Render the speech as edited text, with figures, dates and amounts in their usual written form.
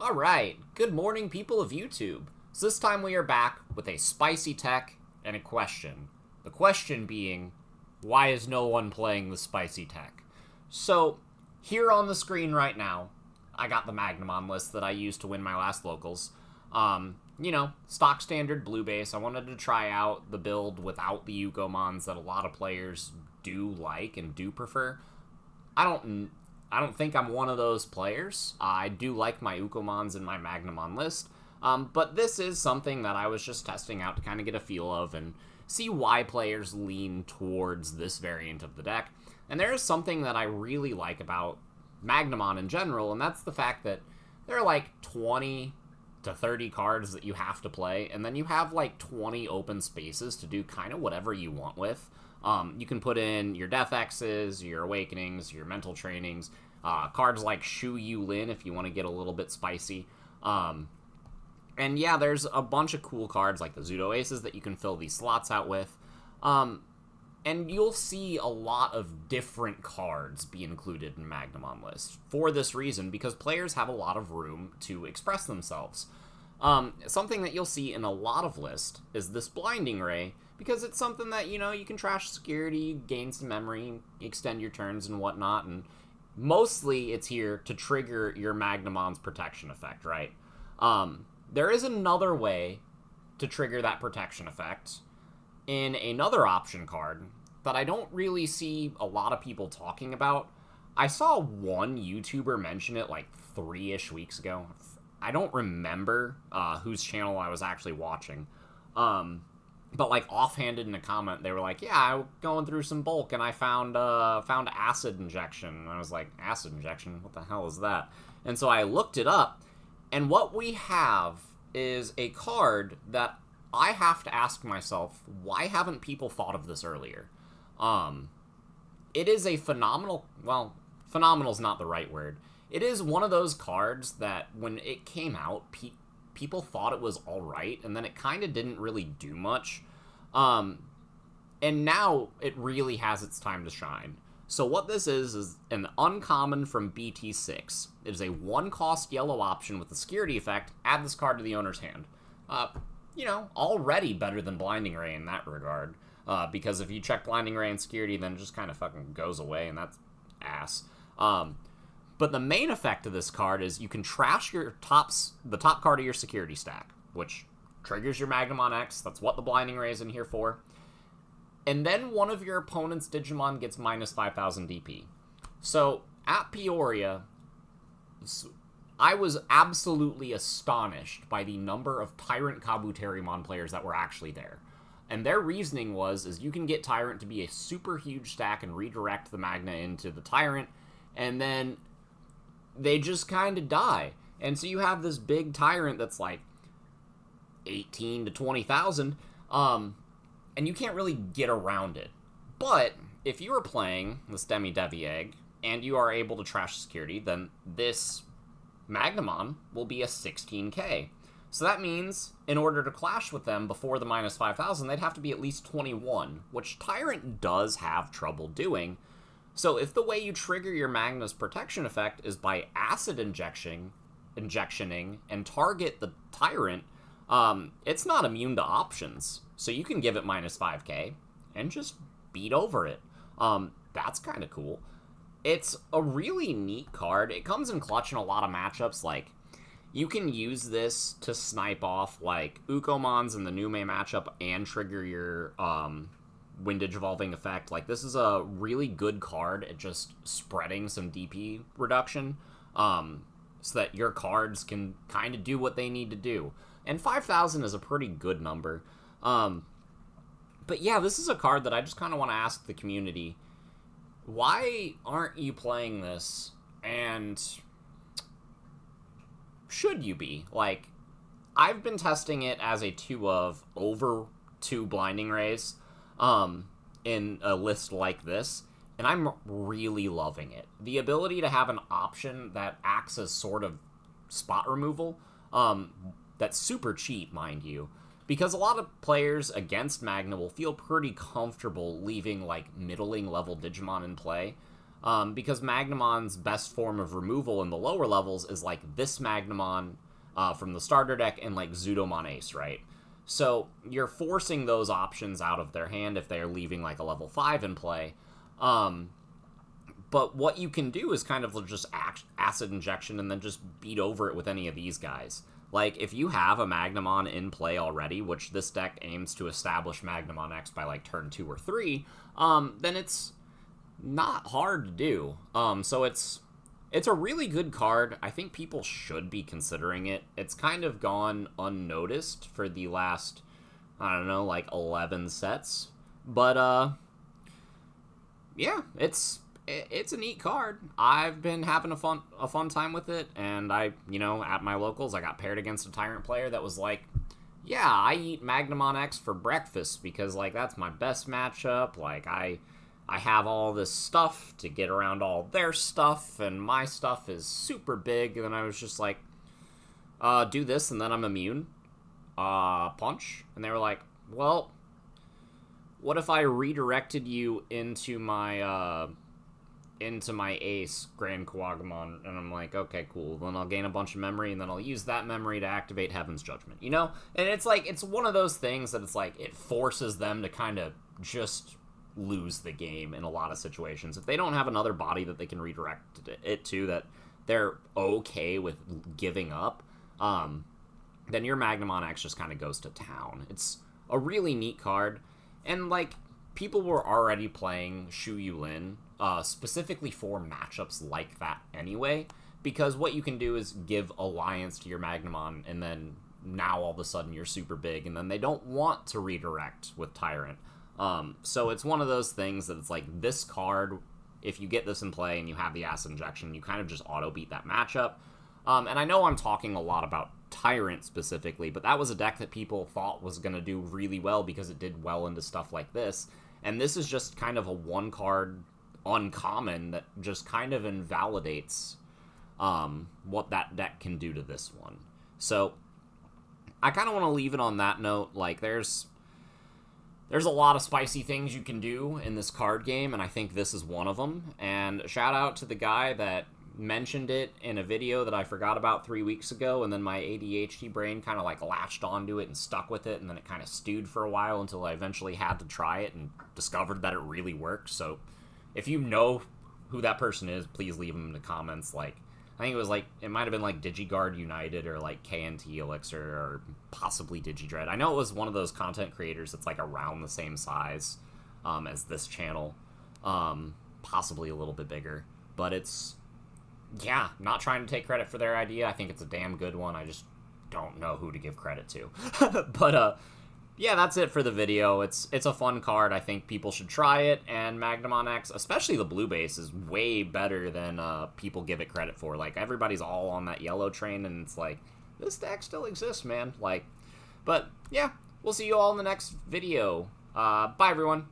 Alright, good morning, people of YouTube. So this time we are back with a spicy tech and a question. The question being, why is no one playing the spicy tech? So, here on the screen right now, I got the Magnamon list that I used to win my last locals. Stock standard blue base. I wanted to try out the build without the Ukomons that a lot of players do like and do prefer. I don't think I'm one of those players. I do like my Ukomons in my Magnamon list, but this is something that I was just testing out to kind of get a feel of and see why players lean towards this variant of the deck. And there is something that I really like about Magnamon in general, and that's the fact that there are like 20 to 30 cards that you have to play, and then you have like 20 open spaces to do kind of whatever you want with. You can put in your Death X's, your Awakenings, your Mental Trainings, cards like Shu Yu Lin if you want to get a little bit spicy. And yeah, there's a bunch of cool cards like the Zudo Aces that you can fill these slots out with. And you'll see a lot of different cards be included in Magnamon lists for this reason, because players have a lot of room to express themselves. Something that you'll see in a lot of lists is this Blinding Ray, because it's something that, you can trash security, gain some memory, extend your turns and whatnot, and mostly it's here to trigger your Magnamon's protection effect, right? There is another way to trigger that protection effect in another option card that I don't really see a lot of people talking about. I saw one YouTuber mention it like 3-ish weeks ago. I don't remember whose channel I was actually watching. But like offhanded in a comment, they were like, yeah, I was going through some bulk and I found acid injection. And I was like, acid injection? What the hell is that? And so I looked it up, and what we have is a card that I have to ask myself, why haven't people thought of this earlier? It is a phenomenal is not the right word. It is one of those cards that when it came out, people thought it was alright, and then it kind of didn't really do much. And now it really has its time to shine. So what this is an uncommon from BT6. It is a 1-cost yellow option with the security effect. Add this card to the owner's hand. Already better than Blinding Ray in that regard. Because if you check Blinding Ray and security, then it just kind of fucking goes away, and that's ass. But the main effect of this card is you can trash the top card of your security stack, which triggers your Magnamon X. That's what the Blinding Ray is in here for. And then one of your opponent's Digimon gets minus 5,000 DP. So, at Peoria, I was absolutely astonished by the number of Tyrant Kabuterimon players that were actually there. And their reasoning is you can get Tyrant to be a super huge stack and redirect the Magna into the Tyrant, and then they just kind of die. And so you have this big Tyrant that's like 18 to 20,000, and you can't really get around it. But if you are playing this Demi-Devi Egg, and you are able to trash security, then this Magnamon will be a 16k. So that means, in order to clash with them before the minus 5,000, they'd have to be at least 21, which Tyrant does have trouble doing. So if the way you trigger your Magna's protection effect is by acid injectioning and target the Tyrant, it's not immune to options. So you can give it minus 5k and just beat over it. That's kind of cool. It's a really neat card. It comes in clutch in a lot of matchups. Like, you can use this to snipe off, like, Ukomons in the Nume matchup and trigger your Windage Evolving effect. Like, this is a really good card at just spreading some DP reduction, so that your cards can kind of do what they need to do. And 5,000 is a pretty good number. But yeah, this is a card that I just kind of want to ask the community, why aren't you playing this? And should you be? Like, I've been testing it as a 2 of over 2 Blinding Rays in a list like this, and I'm really loving it. The ability to have an option that acts as sort of spot removal, that's super cheap, mind you, because a lot of players against Magna will feel pretty comfortable leaving, like, middling level Digimon in play. Because Magnamon's best form of removal in the lower levels is like this Magnamon from the starter deck and like Zudomon Ace, right? So you're forcing those options out of their hand if they're leaving like a level 5 in play. But what you can do is kind of just acid injection and then just beat over it with any of these guys. Like, if you have a Magnamon in play already, which this deck aims to establish Magnamon X by, like, turn 2 or 3, then it's not hard to do. So it's a really good card. I think people should be considering it. It's kind of gone unnoticed for the last, I don't know, like, 11 sets. But, yeah, it's a neat card. I've been having a fun time with it, and at my locals, I got paired against a Tyrant player that was like, yeah, I eat Magnamon X for breakfast because, like, that's my best matchup. Like, I have all this stuff to get around all their stuff, and my stuff is super big, and then I was just like, do this, and then I'm immune. Punch. And they were like, well, what if I redirected you into my Ace Grand Kuwagamon? And I'm like, okay, cool. Then I'll gain a bunch of memory, and then I'll use that memory to activate Heaven's Judgment, you know? And it's like, it's one of those things that it's like, it forces them to kind of just lose the game in a lot of situations. If they don't have another body that they can redirect it to that they're okay with giving up, then your Magnamon X just kind of goes to town. It's a really neat card. And, like, people were already playing Shu Yulin specifically for matchups like that anyway, because what you can do is give Alliance to your Magnamon, and then now all of a sudden you're super big, and then they don't want to redirect with Tyrant. So it's one of those things that it's like, this card, if you get this in play and you have the Acid Injection, you kind of just auto-beat that matchup. And I know I'm talking a lot about Tyrant specifically, but that was a deck that people thought was going to do really well because it did well into stuff like this. And this is just kind of a one-card uncommon that just kind of invalidates what that deck can do to this one. So I kind of want to leave it on that note. Like, there's a lot of spicy things you can do in this card game, and I think this is one of them. And shout out to the guy that mentioned it in a video that I forgot about 3 weeks ago, and then my ADHD brain kind of like latched onto it and stuck with it, and then it kind of stewed for a while until I eventually had to try it and discovered that it really worked. So if you know who that person is, please leave them in the comments. Like, I think it was like, it might have been like DigiGuard United or like KNT Elixir or possibly DigiDread. I know it was one of those content creators that's like around the same size as this channel, possibly a little bit bigger, but it's, yeah, not trying to take credit for their idea. I think it's a damn good one. I just don't know who to give credit to. But, yeah, that's it for the video. It's a fun card. I think people should try it, and Magnamon X, especially the blue base, is way better than people give it credit for. Like, everybody's all on that yellow train, and it's like, this deck still exists, man. Like, but, yeah, we'll see you all in the next video. Bye, everyone.